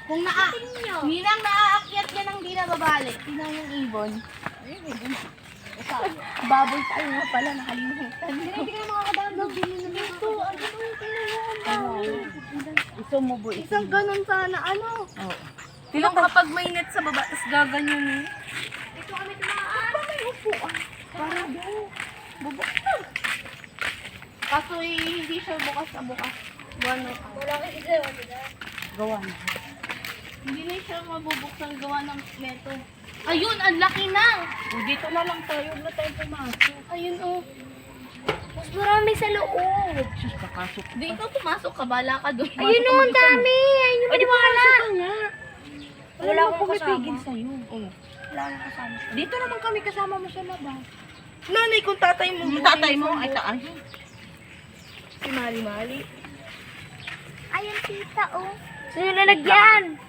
Kung Ninang naaakyat yan ang di nababalik. Tingnan yung ibon. Baboy tayo nga pala, nakalimutan. Hindi ka na makakadamag. Ito, ano yung kinuha. Isumubo. Isang ganun sana, ano? Oo. Yung kapag may net sa baba, tapos gaganyan eh. Ito kami tumaan. Ito may upuan. Para doon. Bubuksan. Kaso hindi siya bukas na bukas. Gawa na. Hindi na siya mabubuksan gawa ng neto. Ayun, ang laki na! Dito na lang tayo. Huwag na tayo pumasok. Ayun oh. Mas marami sa loob. Sus, pakasok. Dito pumasok ka, bala ka doon. Ayun o, ang dami. Ayun yung maniwala. Wala akong pumipigil sa'yo. Oh. Wala akong kasama. Dito naman kami kasama mo sa labas. Nanay, kung tatay mo. Yung tatay mo, ay taas. Si Mali-Mali. Ayun, tita, oh. Sa'yo nalagyan.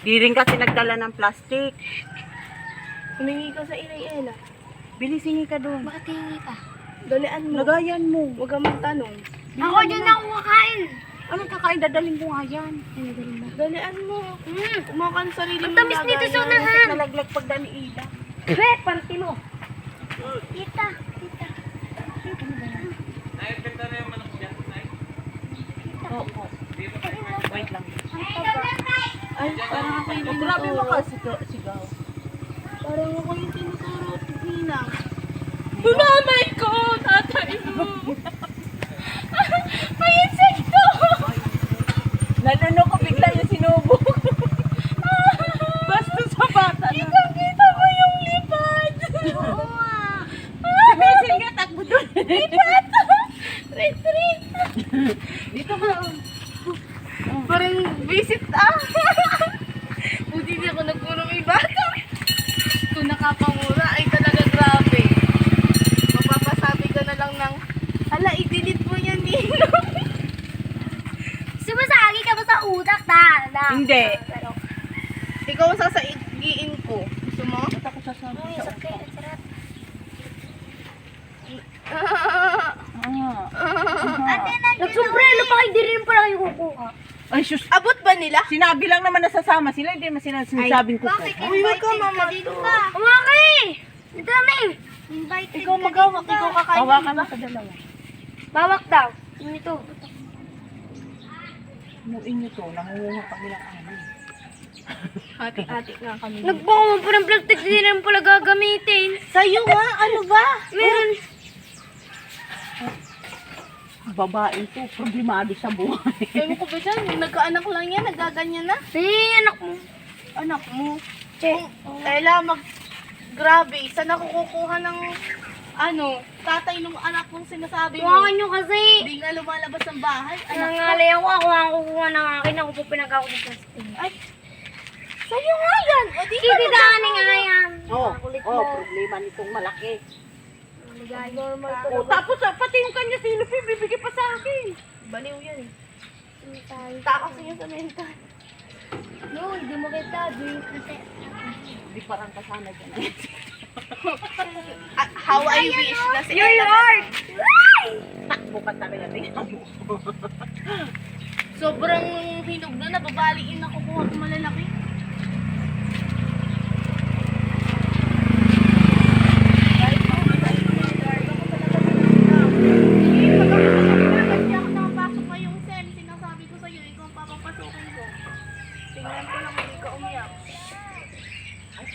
Di rin kasi nagdala ng plastic. Humingi ka sa Inay Ella. Bilisingi ka doon. Bakit hingi ka? Dalian mo. Lagayan mo. Huwag kang magtanong. Ako dyan na kumakain. Anong kakain? Dadalhin mo nga yan. Dalian mo. Kumakan sarili Ang mo. tamis nito sa unahan. Nalaglag pag dani ila. Weh, panty mo. Tita, tita. Oo. Wait lang. Ay, parang ako yung Grabe mo tinuturo. ka sigaw. Parang ako yung tinuturo. Ninang. Nanay ko! Tatay mo! May insekto! Naluno ko bigla yung sinubo. Basta sa bata na. Kita mo yung lipad! Oo nga. Mesil nga, takbo doon. Lipad! Retreat! Dito ka. Parang visit Buti di ako nagpurong iba. Kung nakapamura ay talaga grabe. Mapapasabi ka na lang ng, hala, i-delete mo yan, Nino. Sumasagi ka ba sa utak, ta? Hindi. Pero, Ikaw ang sasaigiin ko. Gusto mo? Ba't ako sasabi ay, sa sakit. Ang sarap. Ate, Nagsumbrelo pa kayo, di rin pala kayo kukuha. ay, sus. Abot ba nila? Sinabi lang naman na sasama sila. Hindi naman sinasabing ko. Uy, wag ka mamato. Umakay! Ang dami! Invited Ikaw magawak, ikaw kakain. Hawakan mo sa dalawa. Bawak daw. Yun ito. Muin nyo to. Nangunguha pag nilang ano. Hati-hati nga kami. Nagbango mo pa ng plastic, di rin pala gagamitin. Sa'yo nga, ano ba? Meron. Babae to. Problemado sa buhay. Sabi ko ba dyan, nagkaanak lang yan, nagaganyan na. Hey, anak mo. Anak mo. Ella, grabe, saan ako kukuha ng, tatay nung anak mong sinasabi mo? Kuhaan nyo kasi. Hindi nga lumalabas ng bahay. Anak ko. Nangalay ako ang kukuha ng akin. Ako po pinagawa ko ng plastic. Ay, sa'yo nga yan. O, di ka Kikidaan nga yan. Problema nitong malaki. normal to. Tapos pati yung kanya sinupi, bibigay pa sa akin. Baliw yan eh. Takas niya sa mental. No, hindi mo kita. Kasi. Hindi parang kasana dyan. How I wish na si New York! Takbo ka talaga. Tingnan mo. Sobrang hinog na, nababaliin ako kuha ko malalaki. Kasi ako nakapasok pa yung SEM, sinasabi ko sa'yo, ikaw ang papapasukin ko. Tingnan ko lang, hindi ka umiyak. Ay,